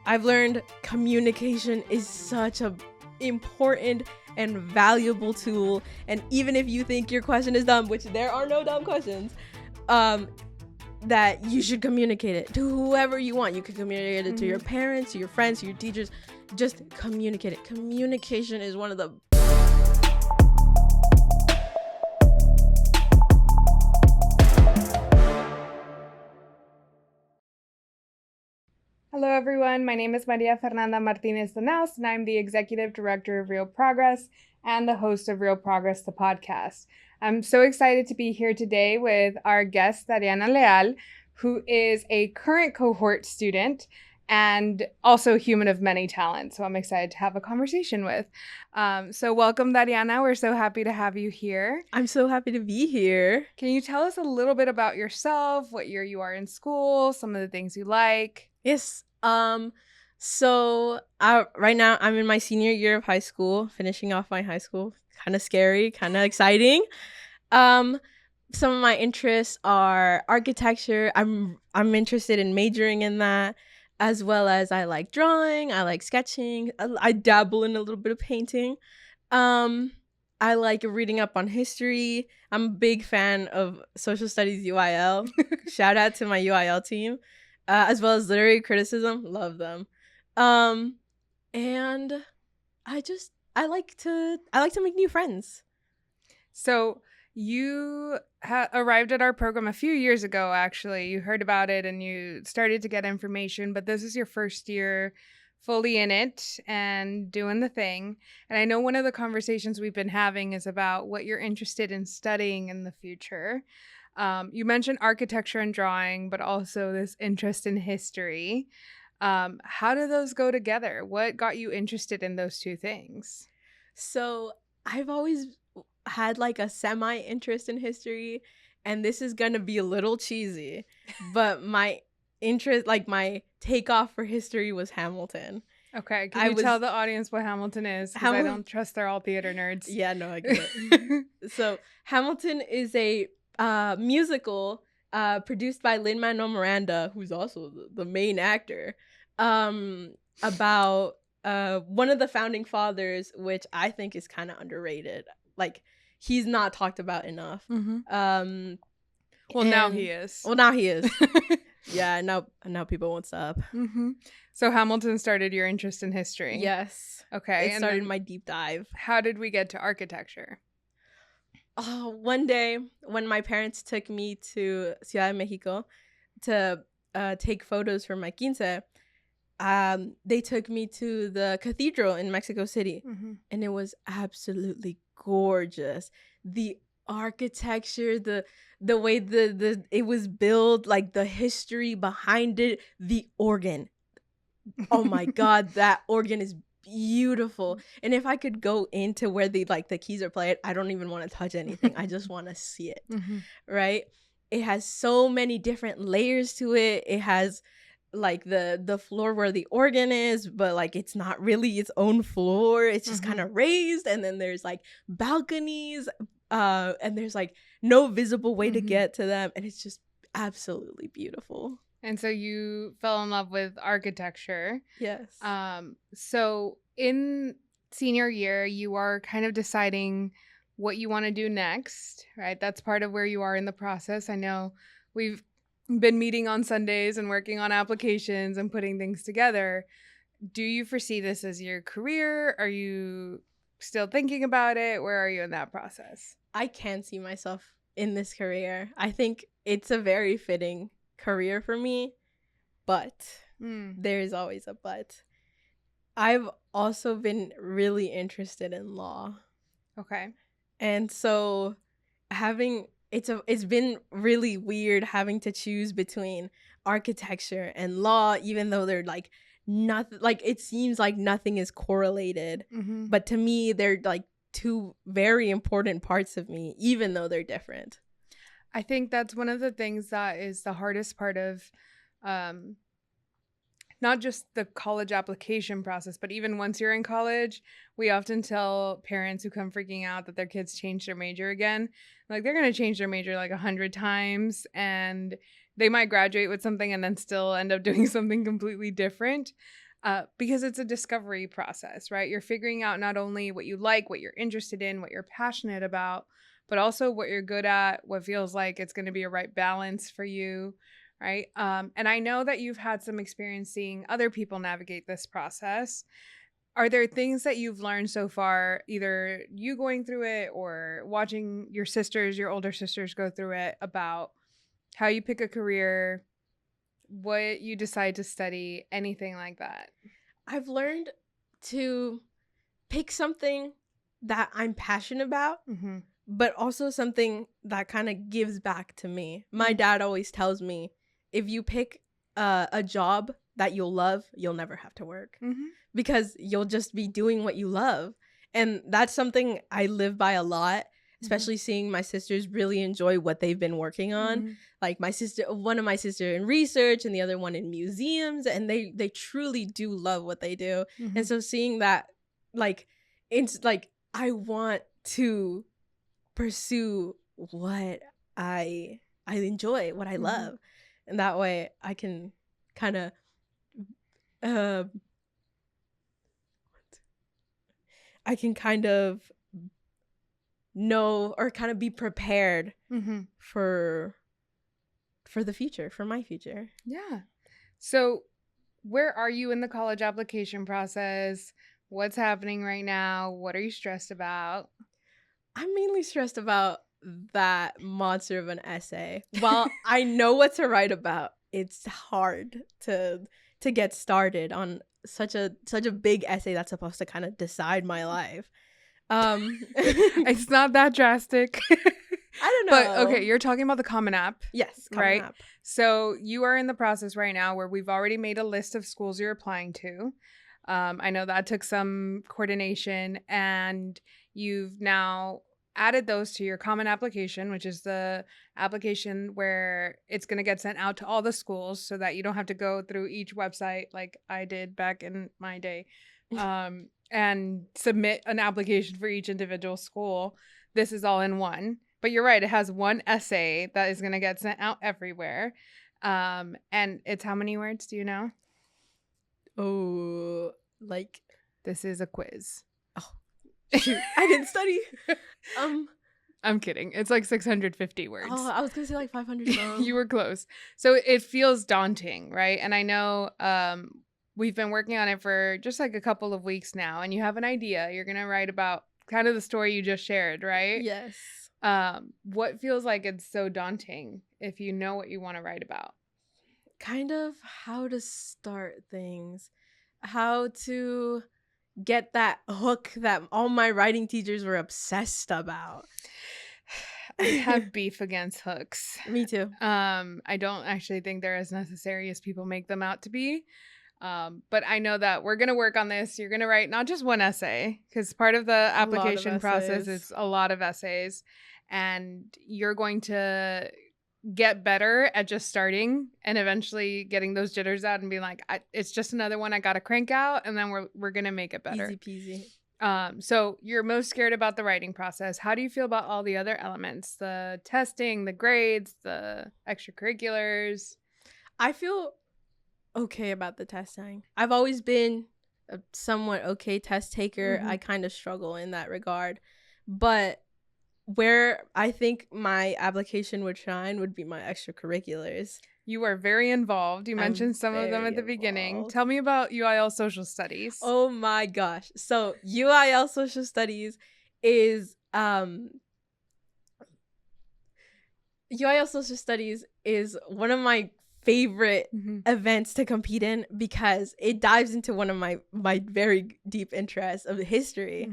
I've learned communication is such a important and valuable tool. And even if you think your question is dumb, which there are no dumb questions, that you should communicate it to whoever you want. You can communicate it to your parents, to your friends, to your teachers. Just communicate it. Communication is one of the Hello everyone, my name is Fernanda Martinez-Donaus and I'm the Executive Director of RioProgress and the host of RioProgress the podcast. I'm so excited to be here today with our guest Dariana Leal, who is a current cohort student and also a human of many talents. So I'm excited to have a conversation with. So welcome Dariana, we're so happy to have you here. I'm so happy to be here. Can you tell us a little bit about yourself, what year you are in school, some of the things you like? Yes. So right now I'm in my senior year of high school, finishing off my high school. Kind of scary, kind of exciting. Some of my interests are architecture. I'm interested in majoring in that, as well as I like drawing, I like sketching, I dabble in a little bit of painting. I like reading up on history. I'm a big fan of social studies UIL. Shout out to my UIL team. As well as literary criticism, love them. And I like to make new friends. So you arrived at our program a few years ago, actually. You heard about it and you started to get information, but this is your first year fully in it and doing the thing. And I know one of the conversations we've been having is about what you're interested in studying in the future. You mentioned architecture and drawing, but also this interest in history. How do those go together? What got you interested in those two things? So I've always had like a semi-interest in history, and this is gonna be a little cheesy, but my interest, like my takeoff for history was Hamilton. Okay, can you tell the audience what Hamilton is? Because I don't trust they're all theater nerds. Yeah, no, I get it. So Hamilton is a musical produced by Lin-Manuel Miranda, who's also the main actor, about one of the founding fathers, which I think is kind of underrated. Like, he's not talked about enough. Well, now he is. Well, now he is. Yeah, now people won't stop. So Hamilton started your interest in history? Yes. Okay. It started my deep dive. How did we get to architecture? One day when my parents took me to Ciudad de Mexico to take photos for my quince, they took me to the cathedral in Mexico City, and it was absolutely gorgeous. The architecture, the way the it was built, like the history behind it, the organ. Oh my God, that organ is beautiful. And if I could go into where the keys are played, I don't even want to touch anything. I just want to see it. Right? It has so many different layers to it. It has like the floor where the organ is, but like it's not really its own floor. It's just kind of raised, and then there's like balconies, and there's like no visible way to get to them, and it's just absolutely beautiful. And so you fell in love with architecture. Yes. So in senior year, you are kind of deciding what you want to do next, right? That's part of where you are in the process. I know we've been meeting on Sundays and working on applications and putting things together. Do you foresee this as your career? Are you still thinking about it? Where are you in that process? I can see myself in this career. I think it's a very fitting career for me, but there's always a but. I've also been really interested in law. Okay. And so it's been really weird having to choose between architecture and law, even though they're like nothing, like it seems like nothing is correlated. But to me, they're like two very important parts of me, even though they're different. I think that's one of the things that is the hardest part of not just the college application process, but even once you're in college, we often tell parents who come freaking out that their kids change their major again. Like, they're going to change their major like 100 times, and they might graduate with something and then still end up doing something completely different. because it's a discovery process, right? You're figuring out not only what you like, what you're interested in, what you're passionate about, but also what you're good at, what feels like it's going to be a right balance for you, right? And I know that you've had some experience seeing other people navigate this process. Are there things that you've learned so far, either you going through it or watching your sisters, your older sisters go through it, about how you pick a career, what you decide to study, anything like that? I've learned to pick something that I'm passionate about, Mm-hmm. but also something that kind of gives back to me. My dad always tells me, if you pick a job that you'll love, you'll never have to work, because you'll just be doing what you love. And that's something I live by a lot, especially seeing my sisters really enjoy what they've been working on. Like one of my sister in research and the other one in museums, and they truly do love what they do. And so seeing that, like, it's like I want to pursue what I enjoy, what I love, and that way I can kind of know, or kind of be prepared for the future, for my future. Yeah. So where are you in the college application process? What's happening right now? What are you stressed about? I'm mainly stressed about that monster of an essay. While I know what to write about, it's hard to get started on such a big essay that's supposed to kind of decide my life. It's not that drastic. I don't know. But okay, you're talking about the Common App. Yes, Common right? App. So you are in the process right now where we've already made a list of schools you're applying to. I know that took some coordination, and you've now added those to your common application, which is the application where it's going to get sent out to all the schools so that you don't have to go through each website like I did back in my day, and submit an application for each individual school. This is all in one. But you're right, it has one essay that is going to get sent out everywhere. And it's how many words, do you know? Oh, like, this is a quiz. Oh, shoot. I didn't study. I'm kidding. It's like 650 words. Oh, I was going to say like 500. You were close. So it feels daunting, right? And I know we've been working on it for just like a couple of weeks now, and you have an idea. You're going to write about kind of the story you just shared, right? Yes. What feels like it's so daunting if you know what you want to write about? Kind of how to start things, how to get that hook that all my writing teachers were obsessed about. I have beef against hooks. Me too. I don't actually think they're as necessary as people make them out to be. But I know that we're going to work on this. You're going to write not just one essay, because part of the application process is a lot of essays. And you're going to get better at just starting and eventually getting those jitters out and being like, it's just another one I got to crank out, and then we're going to make it better. Easy peasy. So you're most scared about the writing process. How do you feel about all the other elements? The testing, the grades, the extracurriculars? I feel okay about the testing. I've always been a somewhat okay test taker. I kind of struggle in that regard. But where I think my application would shine would be my extracurriculars. You are very involved. You mentioned some of them at the beginning. Tell me about UIL Social Studies. Oh my gosh. So UIL Social Studies is one of my favorite events to compete in, because it dives into one of my very deep interests of history.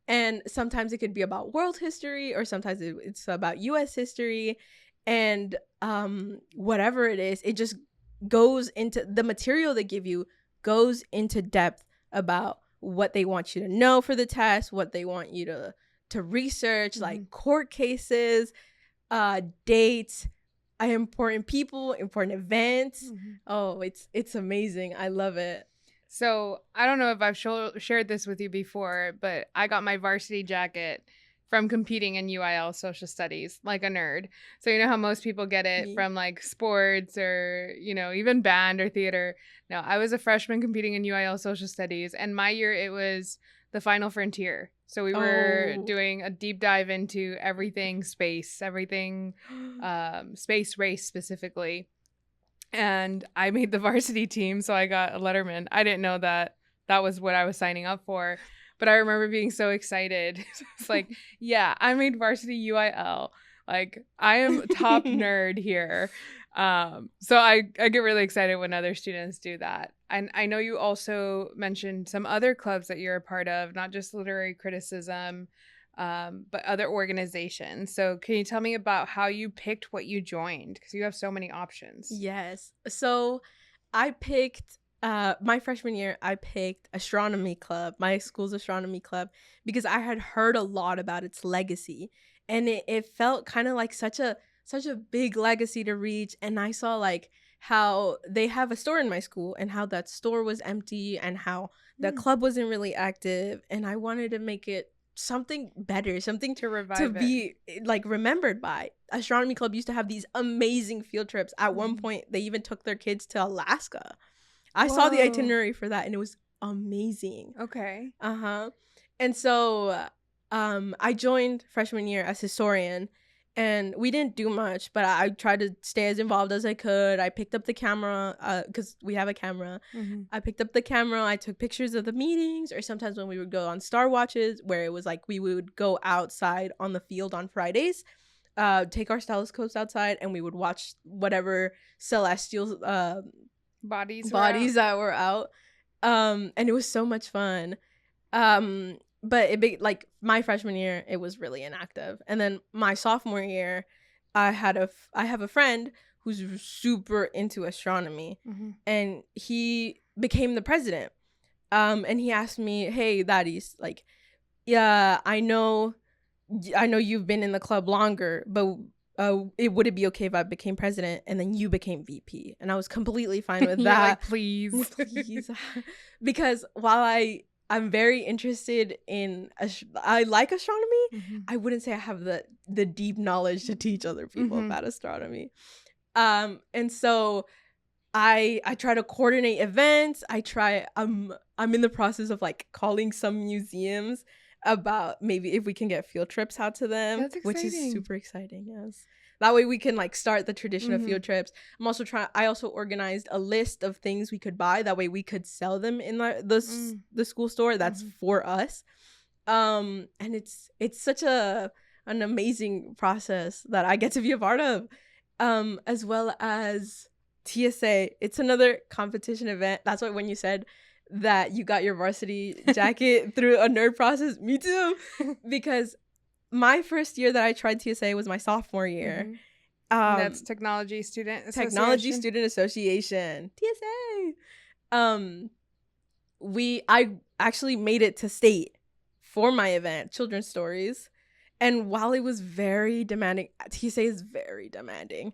And sometimes it could be about world history, or sometimes it's about US history, and whatever it is, it just goes into the material they give you, goes into depth about what they want you to know for the test, what they want you to research, like court cases, dates, important people, important events. Oh, it's amazing. I love it. So I don't know if I've shared this with you before, but I got my varsity jacket from competing in UIL social studies, like a nerd. So you know how most people get it Me. from like sports or, you know, even band or theater. No, I was a freshman competing in UIL social studies, and my year it was the final frontier. So we were Oh. doing a deep dive into everything space, everything space race specifically. And I made the varsity team, so I got a letterman. I didn't know that that was what I was signing up for, but I remember being so excited. It's like, yeah, I made varsity UIL. Like, I am top nerd here. So I get really excited when other students do that. And I know you also mentioned some other clubs that you're a part of, not just literary criticism, but other organizations. So can you tell me about how you picked what you joined? Because you have so many options. Yes. So I picked my freshman year, I picked astronomy club, my school's astronomy club, because I had heard a lot about its legacy. And it felt kind of like such a big legacy to reach. And I saw like how they have a store in my school and how that store was empty and how the club wasn't really active. And I wanted to make it something better, something To to revive it. be like remembered by. Astronomy club used to have these amazing field trips. At one point they even took their kids to Alaska. I saw the Whoa. itinerary for that and it was amazing. Okay. And so I joined freshman year as historian, and we didn't do much, but I tried to stay as involved as I could. I picked up the camera because we have a camera. I picked up the camera. I took pictures of the meetings, or sometimes when we would go on Star Watches, where it was like we would go outside on the field on Fridays, take our telescopes outside, and we would watch whatever celestial Bodies that were out. And it was so much fun. But like my freshman year, it was really inactive. And then my sophomore year, I have a friend who's super into astronomy, and he became the president. And he asked me, "Hey, Daddies, like, yeah, I know you've been in the club longer, but would it be okay if I became president and then you became VP?" And I was completely fine with that. Like, please. Please. Because while I'm very interested in I like astronomy, I wouldn't say I have the deep knowledge to teach other people about astronomy. And so I try to coordinate events. I'm in the process of like calling some museums about maybe if we can get field trips out to them. That's Which is exciting. super exciting. Yes. That way we can like start the tradition of field trips. I also organized a list of things we could buy. That way we could sell them in the school store. That's for us. And it's such an amazing process that I get to be a part of. As well as TSA. It's another competition event. That's why when you said that you got your varsity jacket through a nerd process, me too. Because my first year that I tried TSA was my sophomore year. That's Technology Student Association. TSA. I actually made it to state for my event, Children's Stories. And while it was very demanding, TSA is very demanding.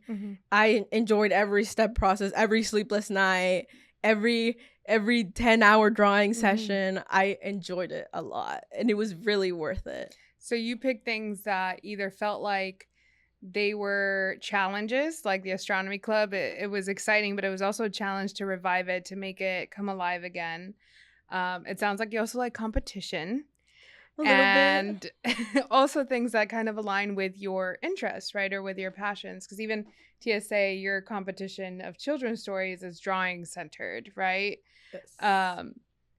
I enjoyed every step process, every sleepless night, every 10-hour drawing session. I enjoyed it a lot, and it was really worth it. So you picked things that either felt like they were challenges, like the astronomy club. It was exciting, but it was also a challenge to revive it, to make it come alive again. It sounds like you also like competition. A little bit. Also things that kind of align with your interests, right? Or with your passions. Because even TSA, your competition of children's stories is drawing centered, right? Yes.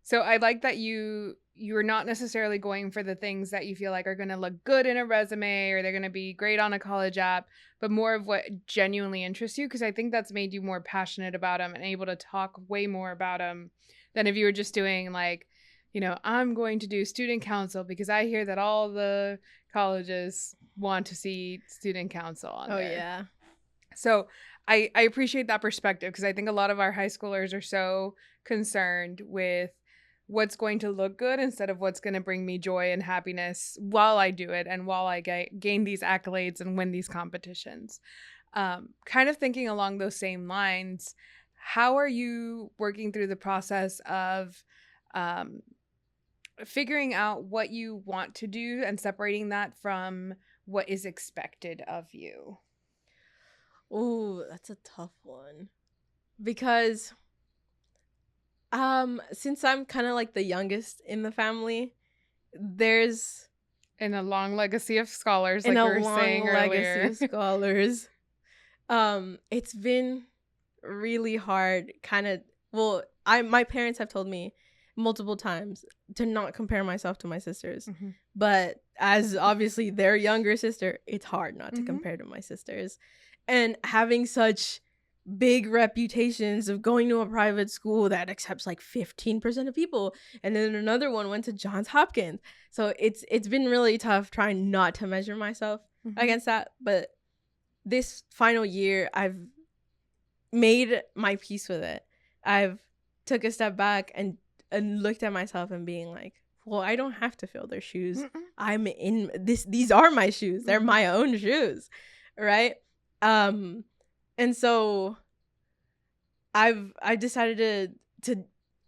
So I like that you're not necessarily going for the things that you feel like are going to look good in a resume or they're going to be great on a college app, but more of what genuinely interests you. Because I think that's made you more passionate about them and able to talk way more about them than if you were just doing like, you know, I'm going to do student council because I hear that all the colleges want to see student council on there. Oh, yeah. So I appreciate that perspective, because I think a lot of our high schoolers are so concerned with what's going to look good instead of what's going to bring me joy and happiness while I do it and while I gain these accolades and win these competitions. Kind of thinking along those same lines, how are you working through the process of figuring out what you want to do and separating that from what is expected of you? Ooh, that's a tough one. Because since I'm kind of like the youngest in the family, there's In a long legacy of scholars, in like a we were long saying legacy earlier. of scholars. It's been really hard kind of, well, my parents have told me multiple times to not compare myself to my sisters. Mhm. But as obviously their younger sister, it's hard not to Mhm. compare to my sisters. And having such big reputations of going to a private school that accepts like 15% of people, and then another one went to Johns Hopkins. So it's been really tough trying not to measure myself Mhm. against that. But this final year, I've made my peace with it. I've took a step back and looked at myself and being like, well, I don't have to fill their shoes. Mm-mm. I'm in this. These are my shoes. They're Mhm. my own shoes, right? And so I decided to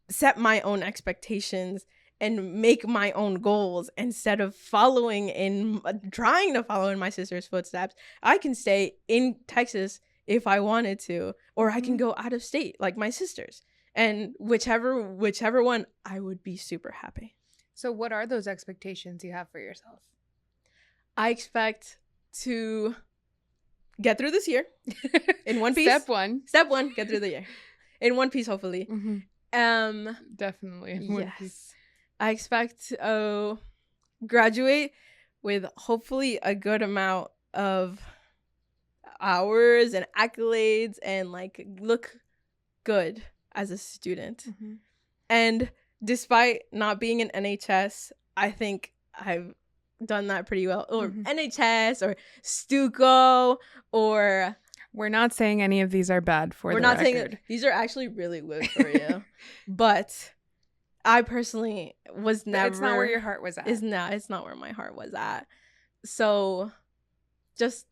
set my own expectations and make my own goals instead of trying to follow in my sister's footsteps. I can stay in Texas if I wanted to, or I can go out of state like my sisters. And whichever one, I would be super happy. So what are those expectations you have for yourself? I expect to get through this year in one piece. Step one, get through the year in one piece, hopefully. Mm-hmm. Definitely in one piece. I expect to graduate with hopefully a good amount of hours and accolades and like look good as a student. Mm-hmm. And despite not being an NHS, I think I've done that pretty well. Or NHS or Stuco or... We're not saying any of these are bad for the record. We're not saying these are actually really good for you. But I personally was never... It's not where your heart was at. It's not where my heart was at. So just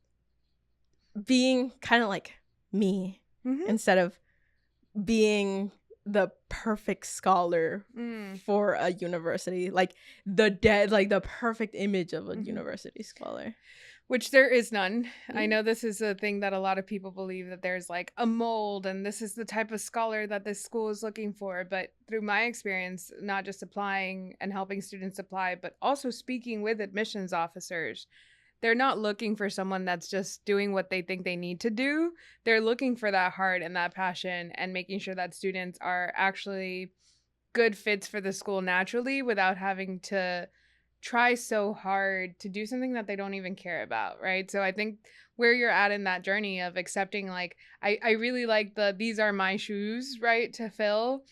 being kind of like me instead of being the perfect scholar for a university, like the perfect image of a university scholar. Which there is none. I know this is a thing that a lot of people believe, that there's like a mold and this is the type of scholar that this school is looking for. But through my experience, not just applying and helping students apply, but also speaking with admissions officers, they're not looking for someone that's just doing what they think they need to do. They're looking for that heart and that passion and making sure that students are actually good fits for the school naturally without having to try so hard to do something that they don't even care about, right? So I think where you're at in that journey of accepting, like, I really like these are my shoes, right, to fill,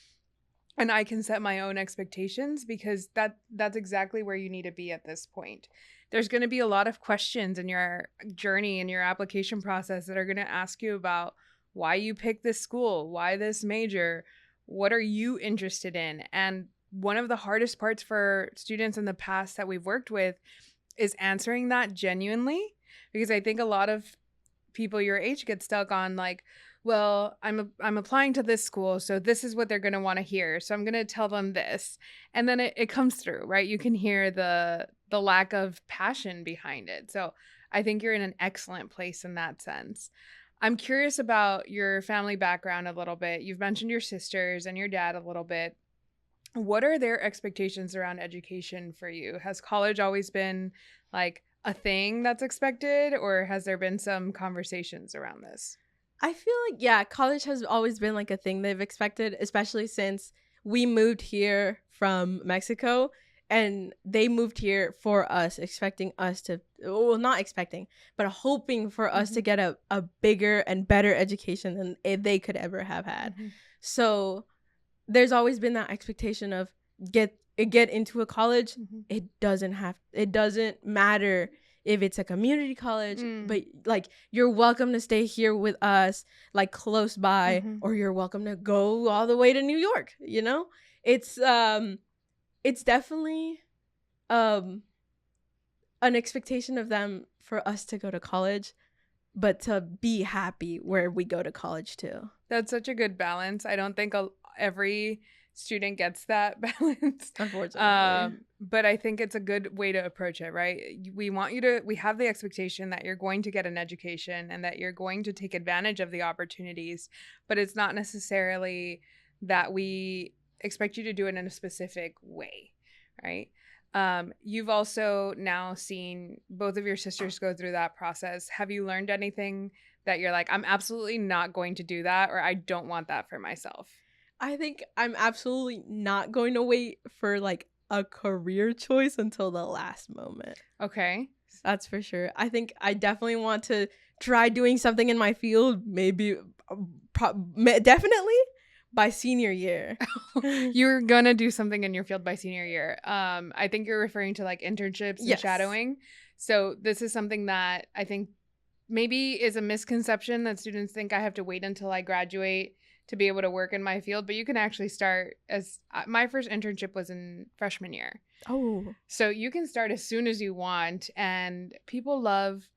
and I can set my own expectations, because that's exactly where you need to be at this point. There's going to be a lot of questions in your journey and your application process that are going to ask you about why you picked this school, why this major, what are you interested in? And one of the hardest parts for students in the past that we've worked with is answering that genuinely, because I think a lot of people your age get stuck on like, well, I'm applying to this school, so this is what they're going to want to hear, so I'm going to tell them this. And then it comes through, right? You can hear the lack of passion behind it. So I think you're in an excellent place in that sense. I'm curious about your family background a little bit. You've mentioned your sisters and your dad a little bit. What are their expectations around education for you? Has college always been like a thing that's expected, or has there been some conversations around this? I feel like, yeah, college has always been like a thing they've expected, especially since we moved here from Mexico and they moved here for us, expecting us to, well, not expecting, but hoping for us to get a bigger and better education than they could ever have had. So there's always been that expectation of get into a college. It doesn't matter if it's a community college, but like you're welcome to stay here with us, like close by, or you're welcome to go all the way to New York. You know, it's definitely an expectation of them for us to go to college, but to be happy where we go to college too. That's such a good balance. I don't think every student gets that balance. Unfortunately. But I think it's a good way to approach it, right? We have the expectation that you're going to get an education and that you're going to take advantage of the opportunities, but it's not necessarily that we expect you to do it in a specific way, right? You've also now seen both of your sisters go through that process. Have you learned anything that you're like, I'm absolutely not going to do that, or I don't want that for myself? I think I'm absolutely not going to wait for like a career choice until the last moment. Okay. That's for sure. I think I definitely want to try doing something in my field, maybe definitely by senior year. You're gonna do something in your field by senior year. I think you're referring to like internships and Yes. shadowing. So this is something that I think maybe is a misconception that students think I have to wait until I graduate to be able to work in my field, but you can actually start as my first internship was in freshman year. Oh. So you can start as soon as you want, and people love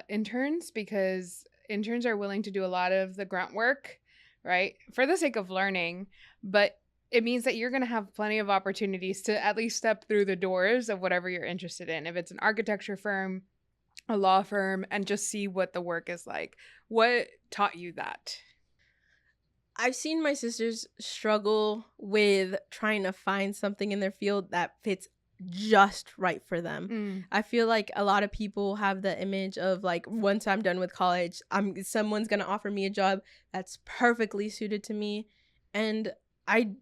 interns because interns are willing to do a lot of the grunt work, right? For the sake of learning, but it means that you're going to have plenty of opportunities to at least step through the doors of whatever you're interested in. If it's an architecture firm, a law firm, and just see what the work is like. What taught you that? I've seen my sisters struggle with trying to find something in their field that fits just right for them. I feel like a lot of people have the image of like, once I'm done with college, someone's going to offer me a job that's perfectly suited to me. And I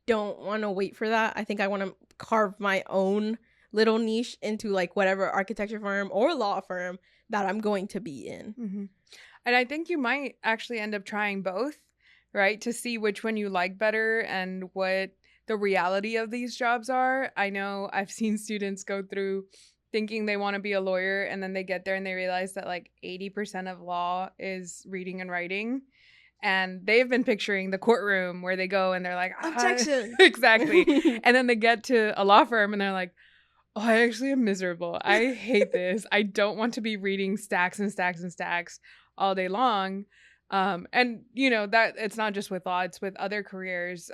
don't want to wait for that. I think I want to carve my own little niche into like whatever architecture firm or law firm that I'm going to be in. Mm-hmm. And I think you might actually end up trying both, right? To see which one you like better and what the reality of these jobs are. I know I've seen students go through thinking they want to be a lawyer, and then they get there and they realize that like 80% of law is reading and writing. And they've been picturing the courtroom where they go and they're like, objection. Exactly. And then they get to a law firm and they're like, oh, I actually am miserable. I hate this. I don't want to be reading stacks and stacks and stacks all day long. And you know, that it's not just with law, it's with other careers.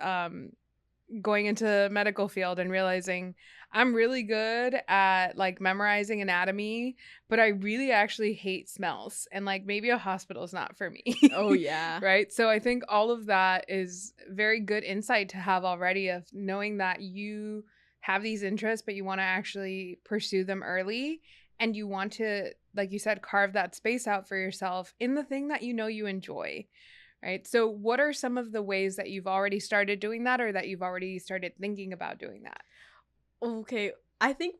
Going into medical field and realizing I'm really good at like memorizing anatomy, but I really actually hate smells, and like maybe a hospital is not for me. Oh yeah. Right. So I think all of that is very good insight to have already, of knowing that you have these interests, but you want to actually pursue them early, and you want to, like you said, carve that space out for yourself in the thing that you know you enjoy. Right. So what are some of the ways that you've already started doing that, or that you've already started thinking about doing that? Okay. I think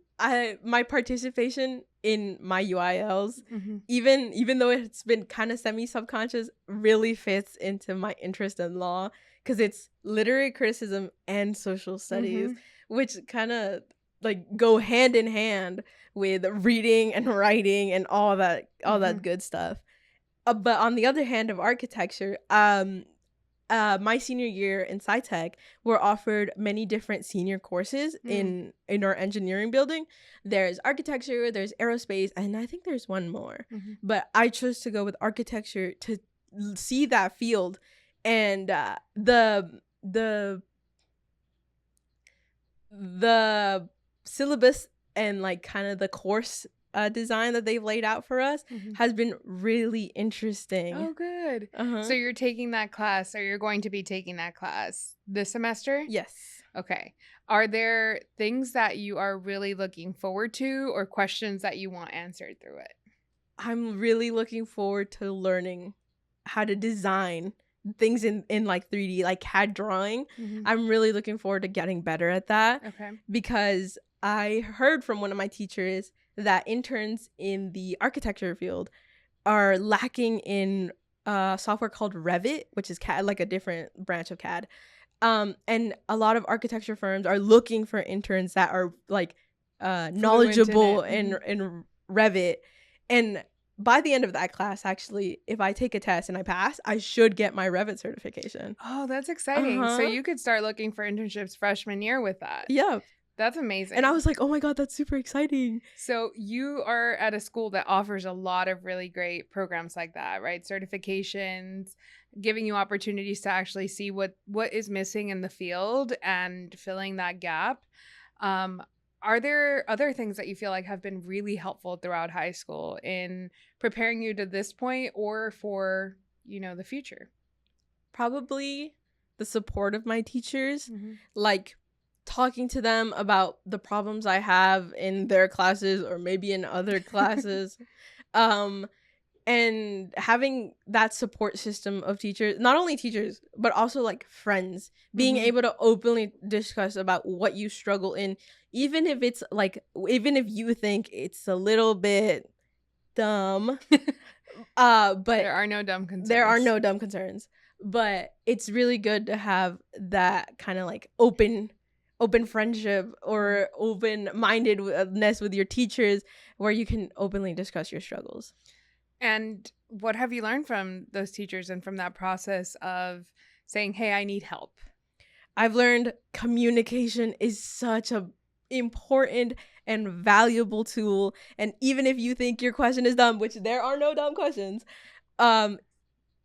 my participation in my UILs, Mm-hmm. even though it's been kind of semi-subconscious, really fits into my interest in law, because it's literary criticism and social studies, which kind of like go hand in hand with reading and writing and all that good stuff. But on the other hand of architecture, my senior year in SciTech, we're offered many different senior courses in our engineering building. There's architecture, there's aerospace, and I think there's one more. But I chose to go with architecture to see that field, and the syllabus and like kind of the course design that they've laid out for us has been really interesting. Oh, good. So you're taking that class, or you're going to be taking that class this semester? Yes. Okay. Are there things that you are really looking forward to, or questions that you want answered through it? I'm really looking forward to learning how to design things in like 3D, like CAD drawing. I'm really looking forward to getting better at that. Okay. Because I heard from one of my teachers that interns in the architecture field are lacking in software called Revit, which is CAD, like a different branch of CAD. And a lot of architecture firms are looking for interns that are like knowledgeable in Revit. And by the end of that class, actually, if I take a test and I pass, I should get my Revit certification. Oh, that's exciting. So you could start looking for internships freshman year with that. Yeah. That's amazing. And I was like, oh my God, that's super exciting. So you are at a school that offers a lot of really great programs like that, right? Certifications, giving you opportunities to actually see what is missing in the field and filling that gap. Are there other things that you feel like have been really helpful throughout high school in preparing you to this point or for, the future? Probably the support of my teachers, Mm-hmm. like talking to them about the problems I have in their classes or maybe in other classes. And having that support system of teachers, not only teachers, but also like friends, being Mm-hmm. able to openly discuss about what you struggle in, even if it's like, even if you think it's a little bit dumb, but There are no dumb concerns. there are no dumb concerns. But it's really good to have that kind of like open friendship or open-mindedness with your teachers where you can openly discuss your struggles. And what have you learned from those teachers and from that process of saying, hey, I need help? I've learned communication is such a important and valuable tool. And even if you think your question is dumb, which there are no dumb questions,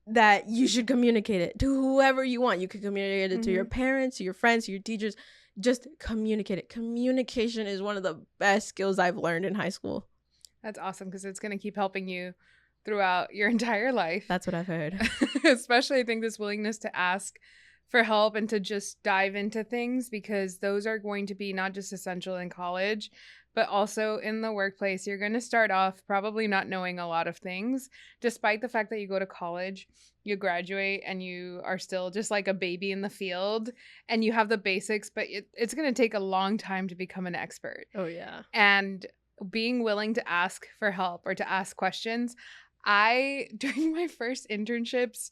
that you should communicate it to whoever you want. You can communicate it to your parents, to your friends, to your teachers. Just communicate it. Communication is one of the best skills I've learned in high school. That's awesome, because it's going to keep helping you throughout your entire life. That's what I've heard. Especially, I think, this willingness to ask for help and to just dive into things, because those are going to be not just essential in college, but also in the workplace. You're going to start off probably not knowing a lot of things, despite the fact that you go to college, you graduate, and you are still just like a baby in the field, and you have the basics, but it's going to take a long time to become an expert. Oh, yeah. And being willing to ask for help or to ask questions. During my first internships,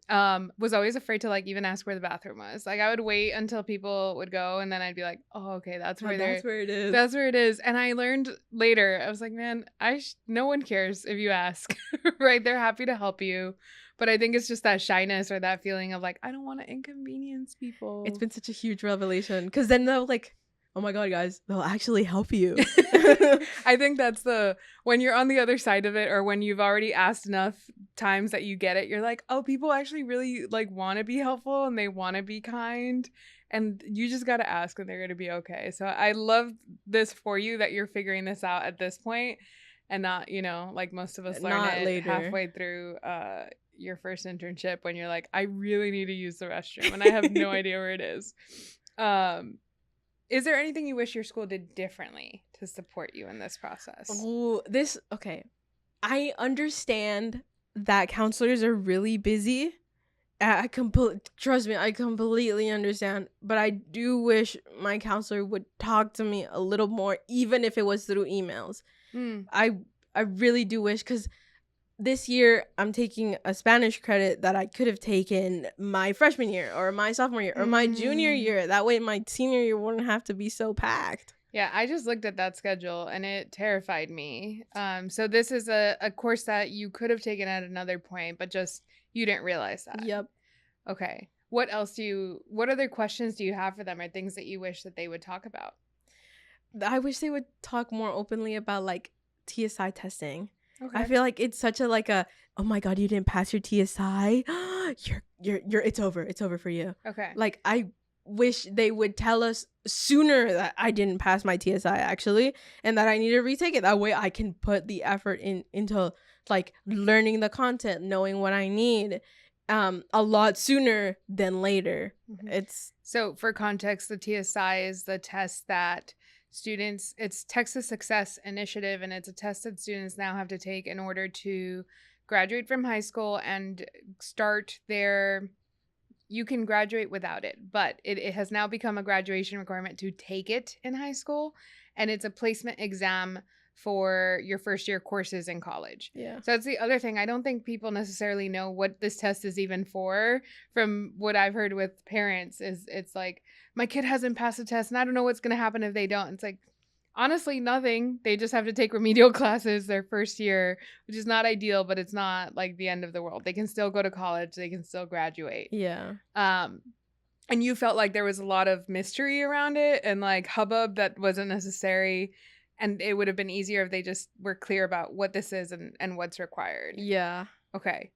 was always afraid to like even ask where the bathroom was. Like I would wait until people would go, and then I'd be like, oh, okay, that's where it is. That's where it is. And I learned later, I was like, man, no one cares if you ask, right? They're happy to help you. But I think it's just that shyness or that feeling of like, I don't want to inconvenience people. It's been such a huge revelation, because then they'll like, oh my God, guys, they'll actually help you. I think that's when you're on the other side of it, or when you've already asked enough times that you get it, you're like, oh, people actually really like want to be helpful and they want to be kind, and you just got to ask and they're going to be okay. So I love this for you, that you're figuring this out at this point and not, like most of us learn Not it later. halfway through your first internship when you're like, I really need to use the restroom and I have no idea where it is. Is there anything you wish your school did differently to support you in this process? Oh, okay. I understand that counselors are really busy. Trust me, I completely understand. But I do wish my counselor would talk to me a little more, even if it was through emails. I really do wish, because this year I'm taking a Spanish credit that I could have taken my freshman year or my sophomore year or my junior year. That way my senior year wouldn't have to be so packed. Yeah, I just looked at that schedule and it terrified me. So this is a course that you could have taken at another point, but just you didn't realize that. Yep. Okay. What other questions do you have for them, or things that you wish that they would talk about? I wish they would talk more openly about like TSI testing. Okay. I feel like it's such a oh my God, you didn't pass your TSI. It's over for you. Okay. Like I wish they would tell us sooner that I didn't pass my TSI actually, and that I need to retake it. That way I can put the effort into like learning the content, knowing what I need, a lot sooner than later. Mm-hmm. So for context, the TSI is the test that it's Texas Success Initiative, and it's a test that students now have to take in order to graduate from high school and start you can graduate without it, but it has now become a graduation requirement to take it in high school, and it's a placement exam for your first year courses in college. Yeah. So that's the other thing. I don't think people necessarily know what this test is even for. From what I've heard with parents, it's like, my kid hasn't passed the test and I don't know what's going to happen if they don't. It's like, honestly, nothing. They just have to take remedial classes their first year, which is not ideal, but it's not like the end of the world. They can still go to college. They can still graduate. Yeah. And you felt like there was a lot of mystery around it and like hubbub that wasn't necessary. And it would have been easier if they just were clear about what this is and what's required. Yeah. Okay.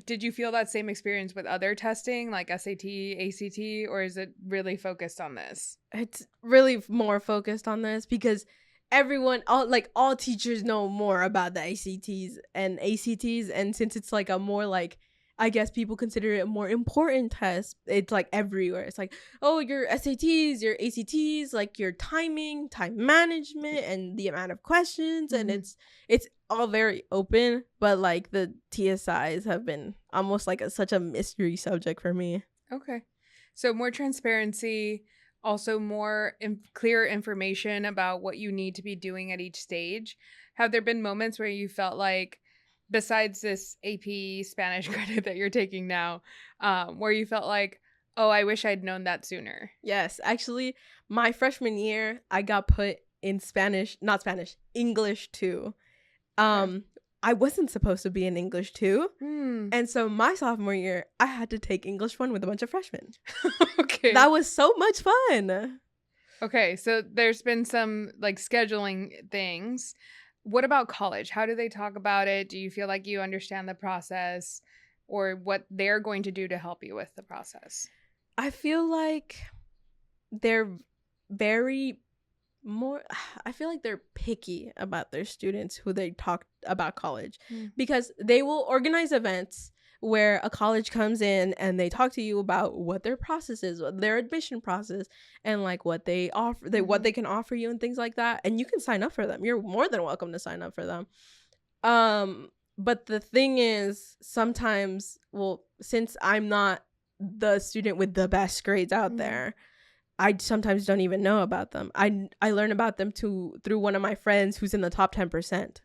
did you feel that same experience with other testing like SAT, ACT, or is it really focused on this? It's really more focused on this because all teachers know more about the ACTs and ACTs, and since it's like a more like, I guess people consider it a more important test, it's like everywhere. It's like, oh, your SATs, your ACTs, like your time management, and the amount of questions, and it's all very open, but like the TSIs have been almost like such a mystery subject for me. Okay. So more transparency, also more clear information about what you need to be doing at each stage. Have there been moments where you felt like, besides this AP Spanish credit that you're taking now, where you felt like, oh, I wish I'd known that sooner? Yes, actually, my freshman year, I got put in English 2. Okay. I wasn't supposed to be in English 2. Hmm. And so my sophomore year, I had to take English 1 with a bunch of freshmen. Okay. That was so much fun. Okay, so there's been some like scheduling things. What about college? How do they talk about it? Do you feel like you understand the process or what they're going to do to help you with the process? I feel like they're I feel like they're picky about their students who they talk about college, because they will organize events where a college comes in and they talk to you about what their process is, what their admission process, and like what they offer, what they can offer you and things like that. And you can sign up for them. You're more than welcome to sign up for them. But the thing is, sometimes, well, since I'm not the student with the best grades out there, I sometimes don't even know about them. I learn about them through one of my friends who's in the top 10%.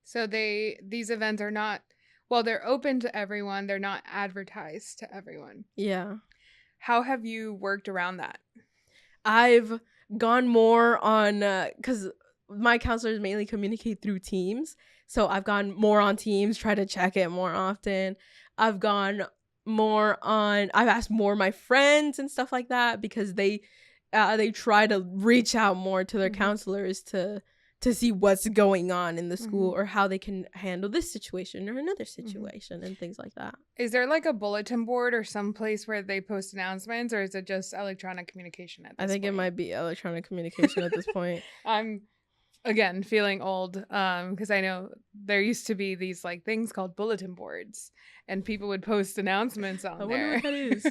So these events are not, well, they're open to everyone. They're not advertised to everyone. Yeah. How have you worked around that? I've gone more on, because my counselors mainly communicate through Teams. So I've gone more on Teams, try to check it more often. I've asked more my friends and stuff like that, because they try to reach out more to their counselors to see what's going on in the school or how they can handle this situation or another situation and things like that. Is there like a bulletin board or some place where they post announcements, or is it just electronic communication at this point? I think it might be electronic communication at this point. I'm again feeling old because I know there used to be these like things called bulletin boards and people would post announcements on there. I wonder what that is.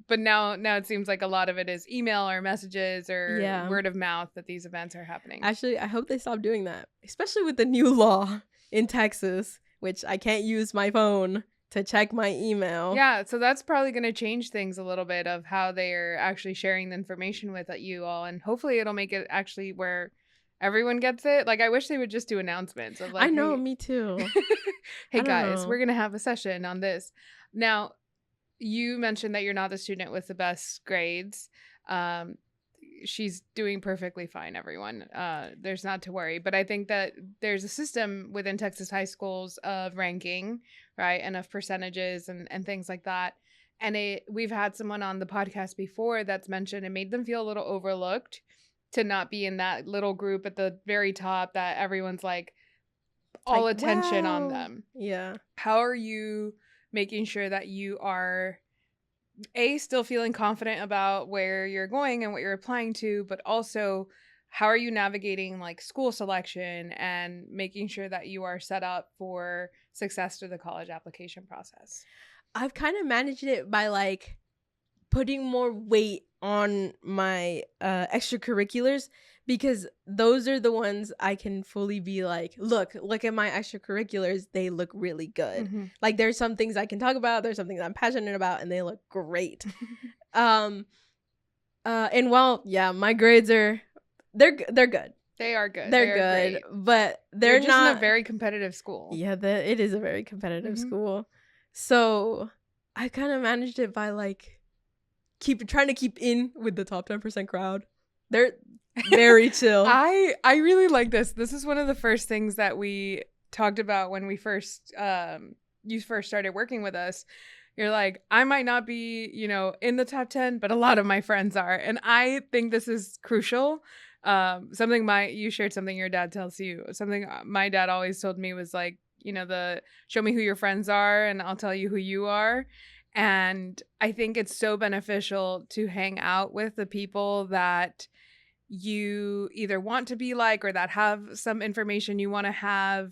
But now it seems like a lot of it is email or messages or word of mouth that these events are happening. Actually, I hope they stop doing that, especially with the new law in Texas, which I can't use my phone to check my email. Yeah, so that's probably going to change things a little bit of how they are actually sharing the information with you all, and hopefully it'll make it actually where everyone gets it. Like, I wish they would just do announcements of like, I know, hey, me too. Hey guys, we're gonna have a session on this. Now, you mentioned that you're not the student with the best grades. She's doing perfectly fine, everyone. There's not to worry. But I think that there's a system within Texas high schools of ranking, right, and of percentages and things like that. And we've had someone on the podcast before that's mentioned it made them feel a little overlooked to not be in that little group at the very top that everyone's like all like, attention on them. Yeah. How are you making sure that you are still feeling confident about where you're going and what you're applying to, but also how are you navigating like school selection and making sure that you are set up for success through the college application process? I've kind of managed it by like putting more weight on my extracurriculars, because those are the ones I can fully be like, look at my extracurriculars, they look really good. Like, there's some things I can talk about, there's some things I'm passionate about, and they look great. And while my grades are they're good. They are good. They're good, great. But they're just not in a very competitive school. Yeah, it is a very competitive school. So I kind of managed it by like trying to keep in with the top 10% crowd. They're very chill. I really like this. This is one of the first things that we talked about when we first you first started working with us. You're like, I might not be, in the top 10, but a lot of my friends are. And I think this is crucial. You shared something your dad tells you. Something my dad always told me was like, the show me who your friends are and I'll tell you who you are. And I think it's so beneficial to hang out with the people that you either want to be like or that have some information you want to have.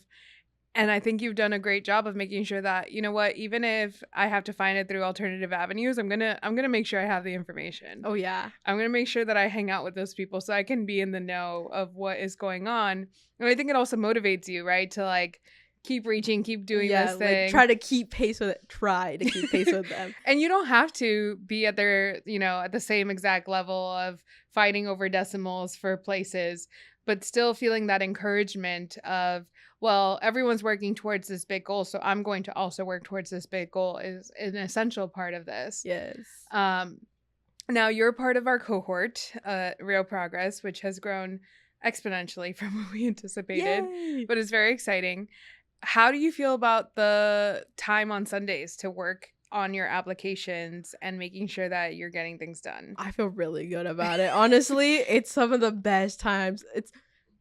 And I think you've done a great job of making sure that, you know what, even if I have to find it through alternative avenues, I'm gonna make sure I have the information. Oh yeah. I'm gonna make sure that I hang out with those people so I can be in the know of what is going on. And I think it also motivates you, right? To like keep reaching, keep doing this thing. Like try to keep pace with it. Try to keep pace with them. And you don't have to be at their, at the same exact level of fighting over decimals for places, but still feeling that encouragement of, well, everyone's working towards this big goal, so I'm going to also work towards this big goal is an essential part of this. Yes. Now you're part of our cohort, RioProgress, which has grown exponentially from what we anticipated. Yay! But it's very exciting. How do you feel about the time on Sundays to work on your applications and making sure that you're getting things done? I feel really good about it. Honestly, it's some of the best times. It's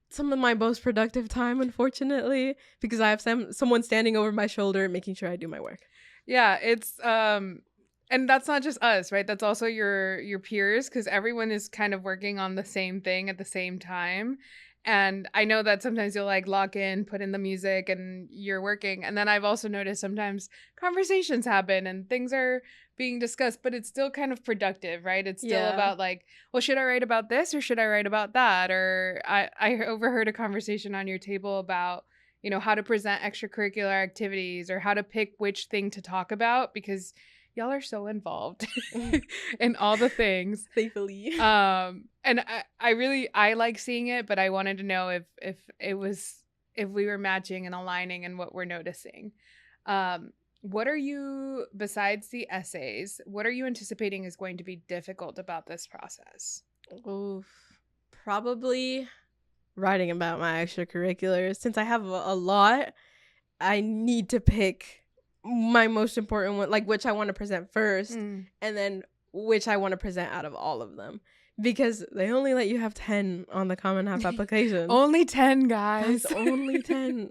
some of my most productive time, unfortunately, because I have someone standing over my shoulder making sure I do my work. Yeah, it's and that's not just us, right? That's also your peers, because everyone is kind of working on the same thing at the same time. And I know that sometimes you'll like lock in, put in the music, and you're working. And then I've also noticed sometimes conversations happen and things are being discussed, but it's still kind of productive, right? It's still about like, well, should I write about this or should I write about that? Or I overheard a conversation on your table about, how to present extracurricular activities or how to pick which thing to talk about, because y'all are so involved in all the things. Thankfully. And I like seeing it, but I wanted to know if we were matching and aligning and what we're noticing. What are you, besides the essays, what are you anticipating is going to be difficult about this process? Oof. Probably writing about my extracurriculars. Since I have a lot, I need to pick my most important one, like which I want to present first, and then which I want to present out of all of them, because they only let you have 10 on the Common Half application. Only 10, guys. That's only 10.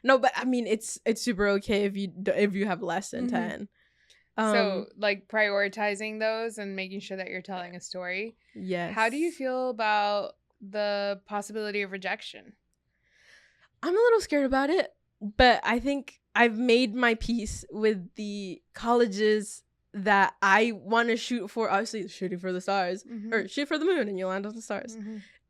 No, but I mean it's super okay if you have less than 10. So like prioritizing those and making sure that you're telling a story. Yes. How do you feel about the possibility of rejection? I'm a little scared about it, but I think I've made my peace with the colleges that I want to shoot for. Obviously, shooting for the stars, or shoot for the moon and you'll land on the stars.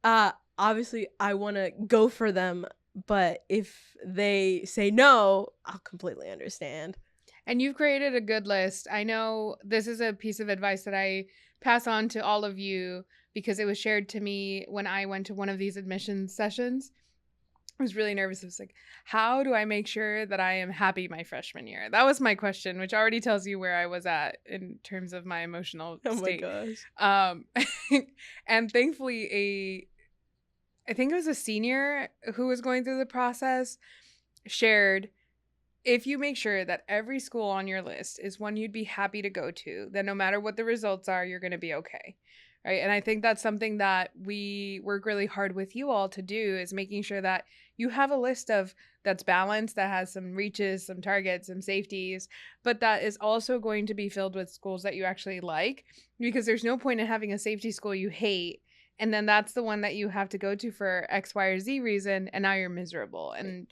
Obviously, I want to go for them, but if they say no, I'll completely understand. And you've created a good list. I know this is a piece of advice that I pass on to all of you because it was shared to me when I went to one of these admissions sessions. I was really nervous. I was like, how do I make sure that I am happy my freshman year? That was my question, which already tells you where I was at in terms of my emotional state. Oh my gosh. And thankfully, I think it was a senior who was going through the process, shared, if you make sure that every school on your list is one you'd be happy to go to, then no matter what the results are, you're going to be okay. Right. And I think that's something that we work really hard with you all to do, is making sure that you have a list of that's balanced, that has some reaches, some targets, some safeties, but that is also going to be filled with schools that you actually like, because there's no point in having a safety school you hate, and then that's the one that you have to go to for X, Y, or Z reason, and now you're miserable. And,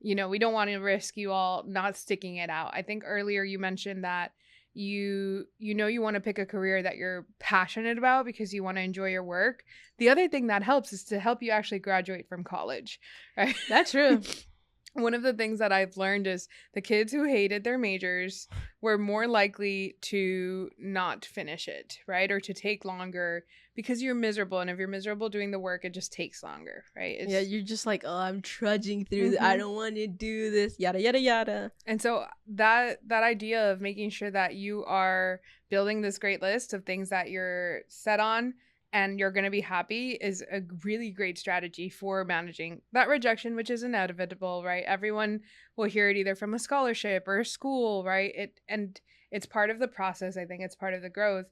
we don't want to risk you all not sticking it out. I think earlier you mentioned that you want to pick a career that you're passionate about because you want to enjoy your work. The other thing that helps is to help you actually graduate from college, right? That's true. One of the things that I've learned is the kids who hated their majors were more likely to not finish it, right? Or to take longer because you're miserable. And if you're miserable doing the work, it just takes longer, right? Yeah, you're just like, oh, I'm trudging through. I don't want to do this, yada, yada, yada. And so that idea of making sure that you are building this great list of things that you're set on and you're going to be happy is a really great strategy for managing that rejection, which is inevitable, right? Everyone will hear it either from a scholarship or a school, right? It's part of the process. I think it's part of the growth,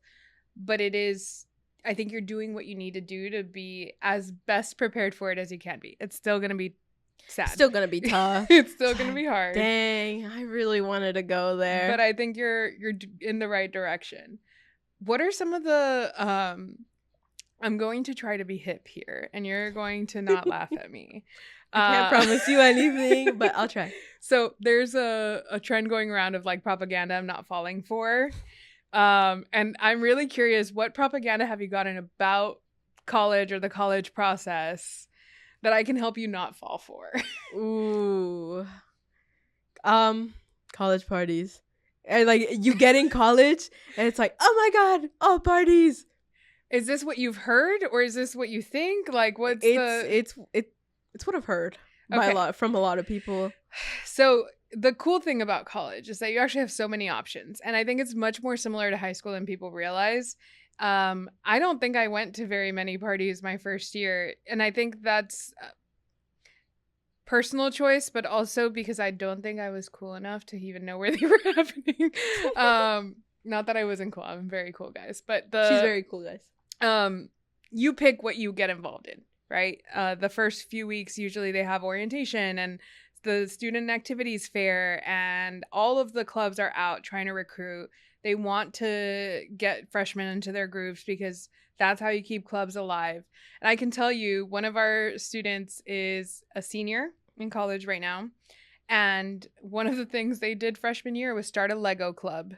but I think you're doing what you need to do to be as best prepared for it as you can be. It's still going to be sad. Still gonna be tough. It's still gonna be hard. Dang, I really wanted to go there. But I think you're in the right direction. What are some of the I'm going to try to be hip here, and you're going to not laugh at me. I can't promise you anything, but I'll try. So there's a trend going around of like propaganda I'm not falling for. And I'm really curious, what propaganda have you gotten about college or the college process that I can help you not fall for? Ooh. College parties. And like you get in college and it's like, oh my God, all parties. Is this what you've heard, or is this what you think? Like, what's it's what I've heard from a lot of people. So the cool thing about college is that you actually have so many options, and I think it's much more similar to high school than people realize. I don't think I went to very many parties my first year, and I think that's personal choice, but also because I don't think I was cool enough to even know where they were happening. Not that I wasn't cool. I'm very cool, guys. But she's very cool, guys. You pick what you get involved in, right? The first few weeks, usually they have orientation and the student activities fair, and all of the clubs are out trying to recruit. They want to get freshmen into their groups because that's how you keep clubs alive. And I can tell you, one of our students is a senior in college right now. And one of the things they did freshman year was start a Lego club.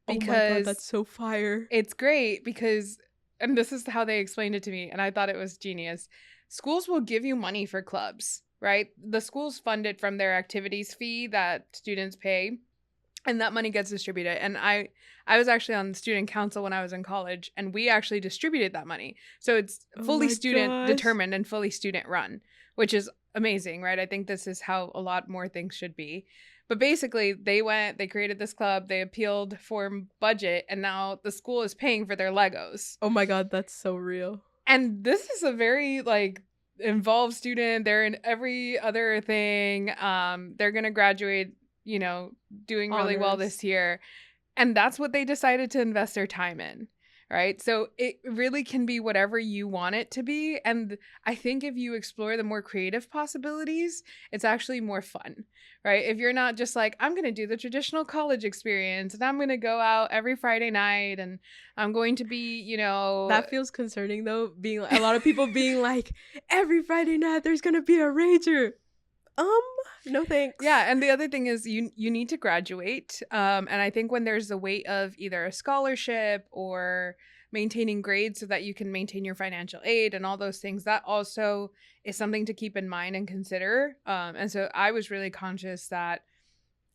Because oh my God, that's so fire. It's great because, and this is how they explained it to me, and I thought it was genius. Schools will give you money for clubs, right? The schools fund it from their activities fee that students pay, and that money gets distributed. And I was actually on the student council when I was in college, and we actually distributed that money. So it's fully student determined and fully student run, which is amazing, right? I think this is how a lot more things should be. But basically, they created this club, they appealed for budget, and now the school is paying for their Legos. Oh my God, that's so real. And this is a very, like, involved student. They're in every other thing. They're going to graduate, you know, doing really well this year. And that's what they decided to invest their time in, right? So it really can be whatever you want it to be. And I think if you explore the more creative possibilities, it's actually more fun, right? If you're not just like, I'm going to do the traditional college experience and I'm going to go out every Friday night and I'm going to be, you know. That feels concerning though, being a lot of people being like, every Friday night there's going to be a rager. No thanks. Yeah, and the other thing is you need to graduate. And I think when there's the weight of either a scholarship or maintaining grades so that you can maintain your financial aid and all those things, that also is something to keep in mind and consider. And so I was really conscious that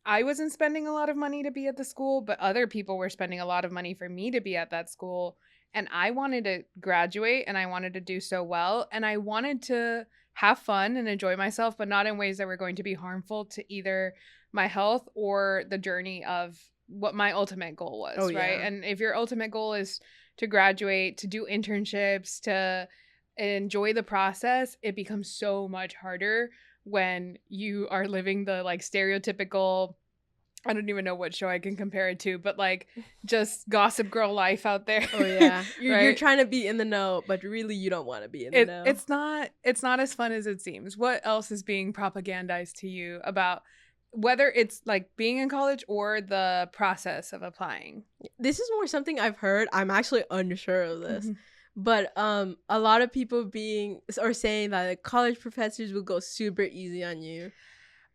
I wasn't spending a lot of money to be at the school, but other people were spending a lot of money for me to be at that school. And I wanted to graduate and I wanted to do so well. And I wanted to have fun and enjoy myself, but not in ways that were going to be harmful to either my health or the journey of what my ultimate goal was, right? Yeah. And if your ultimate goal is to graduate, to do internships, to enjoy the process, it becomes so much harder when you are living the like stereotypical, I don't even know what show I can compare it to, but like just Gossip Girl life out there. Oh yeah. You're trying to be in the know, but really you don't want to be in the know. It's not as fun as it seems. What else is being propagandized to you about whether it's like being in college or the process of applying? This is more something I've heard. I'm actually unsure of this. Mm-hmm. But a lot of people saying that like, college professors will go super easy on you.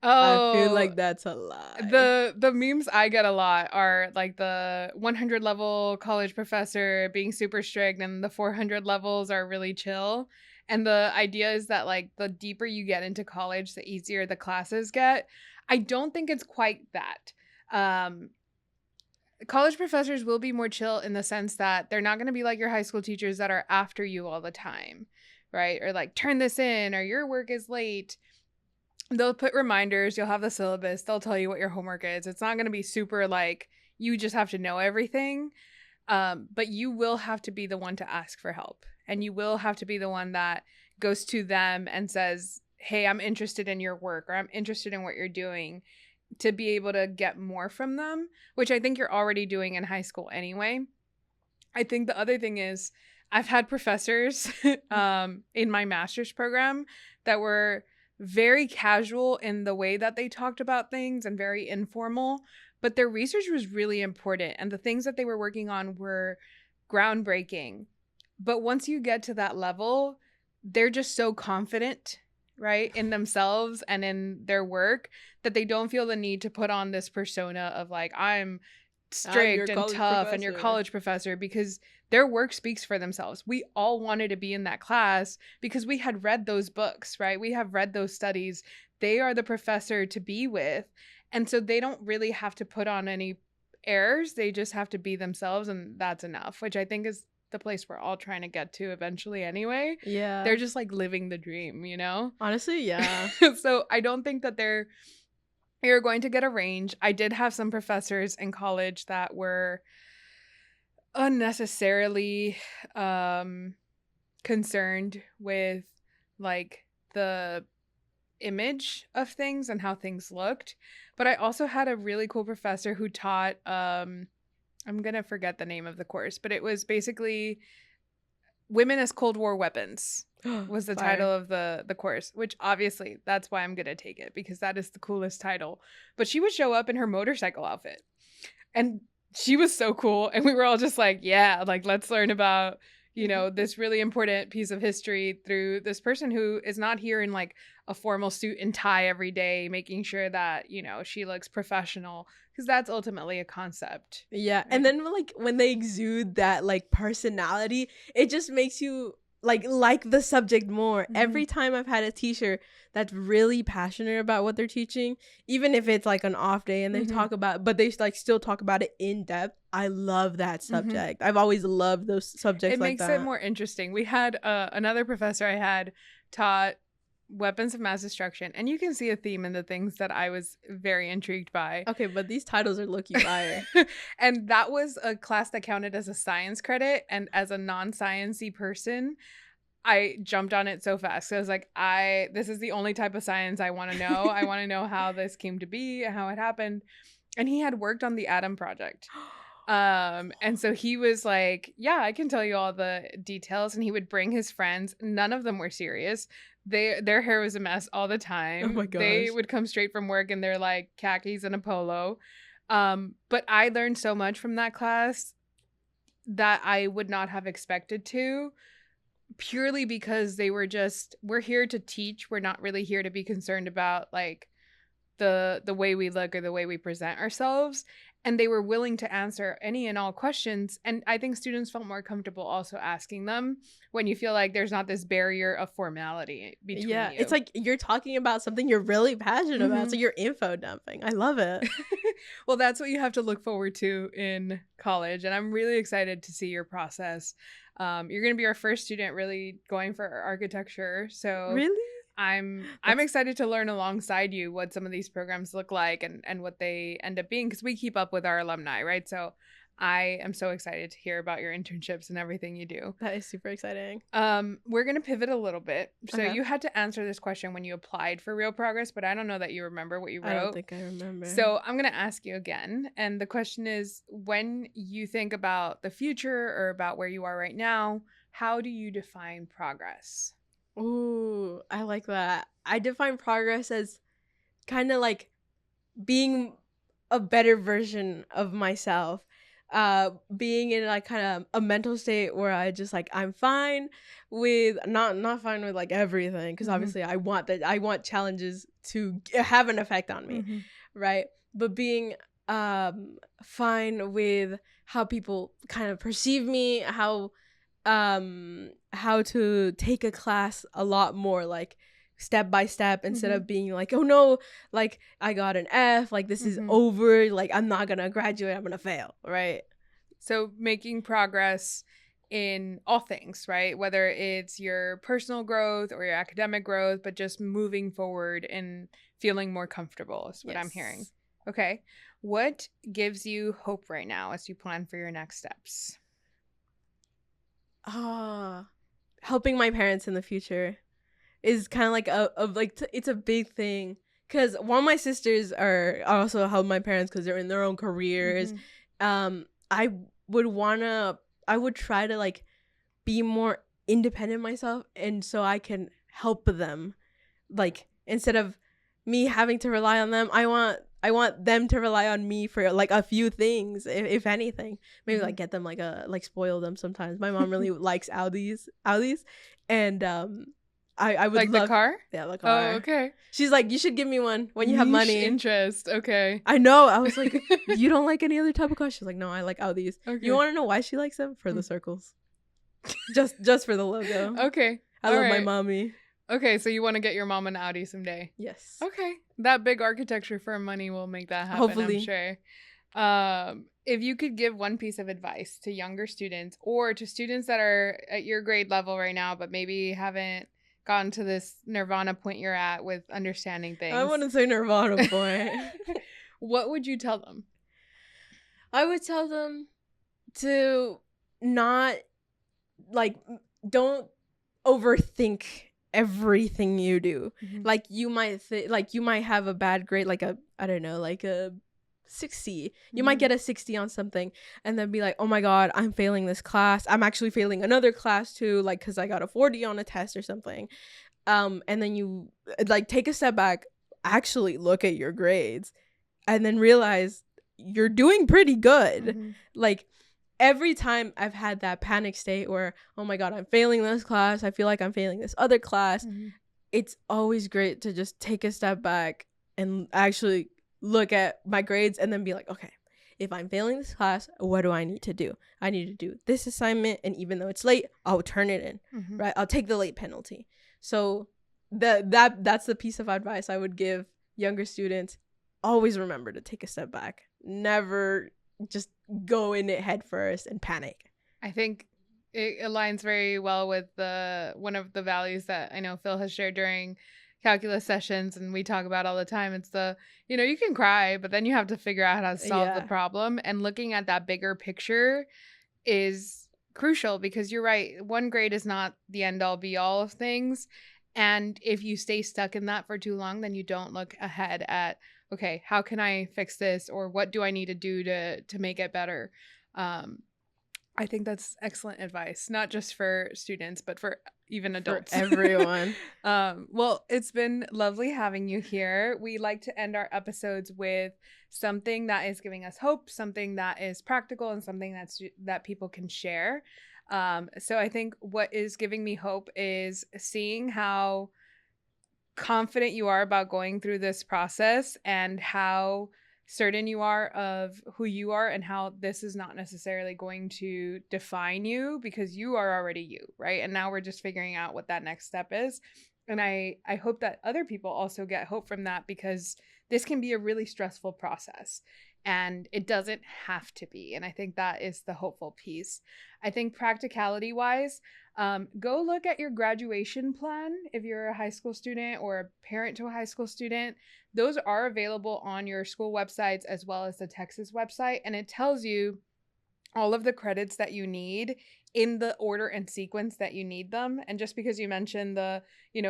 Oh, I feel like that's a lie. The memes I get a lot are like the 100 level college professor being super strict and the 400 levels are really chill. And the idea is that like the deeper you get into college, the easier the classes get. I don't think it's quite that. College professors will be more chill in the sense that they're not going to be like your high school teachers that are after you all the time, right? Or like turn this in or your work is late. They'll put reminders. You'll have the syllabus. They'll tell you what your homework is. It's not going to be super like you just have to know everything. But you will have to be the one to ask for help. And you will have to be the one that goes to them and says, hey, I'm interested in your work or I'm interested in what you're doing, to be able to get more from them, which I think you're already doing in high school anyway. I think the other thing is I've had professors in my master's program that were very casual in the way that they talked about things and very informal, but their research was really important and the things that they were working on were groundbreaking. But once you get to that level, they're just so confident, right, in themselves and in their work that they don't feel the need to put on this persona of like, I'm strict and tough and your college professor, because their work speaks for themselves. We all wanted to be in that class because we had read those books, right? We have read those studies. They are the professor to be with. And so they don't really have to put on any airs. They just have to be themselves, and that's enough, which I think is the place we're all trying to get to eventually anyway. Yeah. They're just like living the dream, you know? Honestly, yeah. So I don't think that you're going to get a range. I did have some professors in college that were unnecessarily concerned with like the image of things and how things looked. But I also had a really cool professor who taught I'm gonna forget the name of the course, but it was basically Women as Cold War Weapons was the title of the course, which obviously that's why I'm gonna take it, because that is the coolest title. But she would show up in her motorcycle outfit and she was so cool, and we were all just like, yeah, like let's learn about, you know, this really important piece of history through this person who is not here in like a formal suit and tie every day, making sure that, you know, she looks professional, because that's ultimately a concept. Yeah. Right? And then like when they exude that like personality, it just makes you like the subject more. Mm-hmm. Every time I've had a teacher that's really passionate about what they're teaching, even if it's like an off day and they talk about, but they like still talk about it in depth. I love that subject. I've always loved those subjects. It makes it more interesting. We had another professor I had taught weapons of mass destruction, and you can see a theme in the things that I was very intrigued by. Okay, but these titles are low-key fire. And that was a class that counted as a science credit, and as a non-sciencey person, I jumped on it so fast. So I was like, this is the only type of science I want to know. I want to know how this came to be, how it happened. And he had worked on the Atom Project. And so he was like, yeah, I can tell you all the details. And he would bring his friends. None of them were serious. Their hair was a mess all the time. Oh my gosh. They would come straight from work in their like khakis and a polo. But I learned so much from that class that I would not have expected to, purely because they were just, we're here to teach. We're not really here to be concerned about like the way we look or the way we present ourselves. And they were willing to answer any and all questions. And I think students felt more comfortable also asking them when you feel like there's not this barrier of formality between you. It's like you're talking about something you're really passionate about. So you're info dumping. I love it. Well, that's what you have to look forward to in college. And I'm really excited to see your process. You're going to be our first student really going for architecture. So really? I'm excited to learn alongside you what some of these programs look like and what they end up being, because we keep up with our alumni, right? So I am so excited to hear about your internships and everything you do. That is super exciting. We're going to pivot a little bit. So you had to answer this question when you applied for RioProgress, but I don't know that you remember what you wrote. I don't think I remember. So I'm going to ask you again. And the question is, when you think about the future or about where you are right now, how do you define progress? Ooh, I like that. I define progress as kind of like being a better version of myself. Being in like kind of a mental state where I just like, I'm fine with not fine with like everything, because obviously I want challenges to have an effect on me, right? But being fine with how people kind of perceive me, how to take a class a lot more like step by step, instead of being like, oh no, like I got an F, like this is over, like I'm not gonna graduate, I'm gonna fail, right? So making progress in all things, right? Whether it's your personal growth or your academic growth, but just moving forward and feeling more comfortable is what I'm hearing. Okay. What gives you hope right now as you plan for your next steps? Helping my parents in the future is kind of like it's a big thing, because one of my sisters are also help my parents because they're in their own careers. I would try to like be more independent myself, and so I can help them like instead of me having to rely on them. I want them to rely on me for like a few things, if anything. Maybe like get them like spoil them sometimes. My mom really likes Audis, and I would Like the love, car? yeah, the Oh, car. okay. She's like, you should give me one when you have Niche money. interest. Okay. I know. I was like, you don't like any other type of car? She's like, no, I like Audis. Okay. You want to know why she likes them? For the circles. Just for the logo. Okay. I love my mommy. Okay, so you want to get your mom an Audi someday? Yes. Okay. That big architecture firm money will make that happen, Hopefully. I'm sure. If you could give one piece of advice to younger students or to students that are at your grade level right now, but maybe haven't gotten to this nirvana point you're at with understanding things. I wouldn't say nirvana point. What would you tell them? I would tell them to not, like, don't overthink everything you do. Like, you might you might have a bad grade, like I don't know, like a 60. You might get a 60 on something and then be like, oh my god, I'm failing this class. I'm actually failing another class too, like, because I got a 40 on a test or something. And then you like take a step back, actually look at your grades, and then realize you're doing pretty good. Like, every time I've had that panic state where, oh my god, I'm failing this class, I feel like I'm failing this other class, it's always great to just take a step back and actually look at my grades and then be like, okay, if I'm failing this class, what do I need to do? I need to do this assignment, and even though it's late, I'll turn it in, right? I'll take the late penalty. So that's the piece of advice I would give younger students. Always remember to take a step back. Never just go in it head first and panic. I think it aligns very well with one of the values that I know Phil has shared during calculus sessions, and we talk about all the time. It's you can cry, but then you have to figure out how to solve the problem, and looking at that bigger picture is crucial, because you're right, one grade is not the end all be all of things, and if you stay stuck in that for too long, then you don't look ahead at, okay, how can I fix this, or what do I need to do to make it better? I think that's excellent advice, not just for students, but for even adults. For everyone. Well, it's been lovely having you here. We like to end our episodes with something that is giving us hope, something that is practical, and something that people can share. So I think what is giving me hope is seeing how confident you are about going through this process, and how certain you are of who you are, and how this is not necessarily going to define you, because you are already you, right? And now we're just figuring out what that next step is. And I hope that other people also get hope from that, because this can be a really stressful process, and it doesn't have to be. And I think that is the hopeful piece. I think practicality wise, go look at your graduation plan if you're a high school student or a parent to a high school student. Those are available on your school websites as well as the Texas website, and it tells you all of the credits that you need in the order and sequence that you need them. And just because you mentioned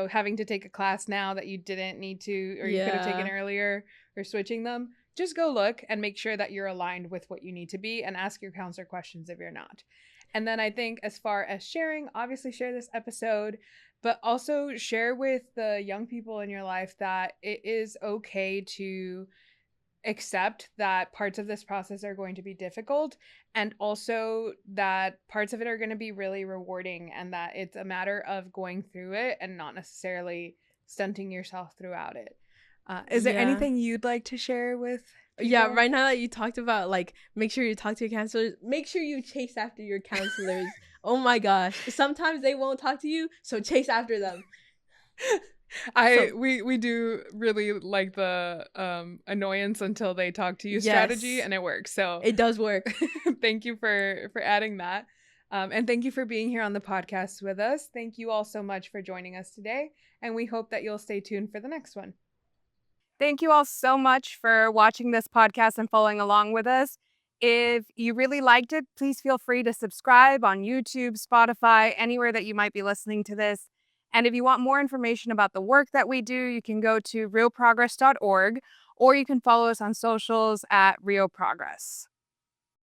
having to take a class now that you didn't need to, or you could have taken earlier, or switching them, just go look and make sure that you're aligned with what you need to be, and ask your counselor questions if you're not. And then I think, as far as sharing, obviously share this episode, but also share with the young people in your life that it is okay to accept that parts of this process are going to be difficult, and also that parts of it are going to be really rewarding, and that it's a matter of going through it and not necessarily stunting yourself throughout it. Is there anything you'd like to share with people? Yeah, right now that you talked about, like, make sure you talk to your counselors, make sure you chase after your counselors. Oh my gosh, sometimes they won't talk to you, so chase after them. We do really like the annoyance until they talk to you strategy, and it works. So it does work. Thank you for adding that. And thank you for being here on the podcast with us. Thank you all so much for joining us today, and we hope that you'll stay tuned for the next one. Thank you all so much for watching this podcast and following along with us. If you really liked it, please feel free to subscribe on YouTube, Spotify, anywhere that you might be listening to this. And if you want more information about the work that we do, you can go to RioProgress.org, or you can follow us on socials at RioProgress.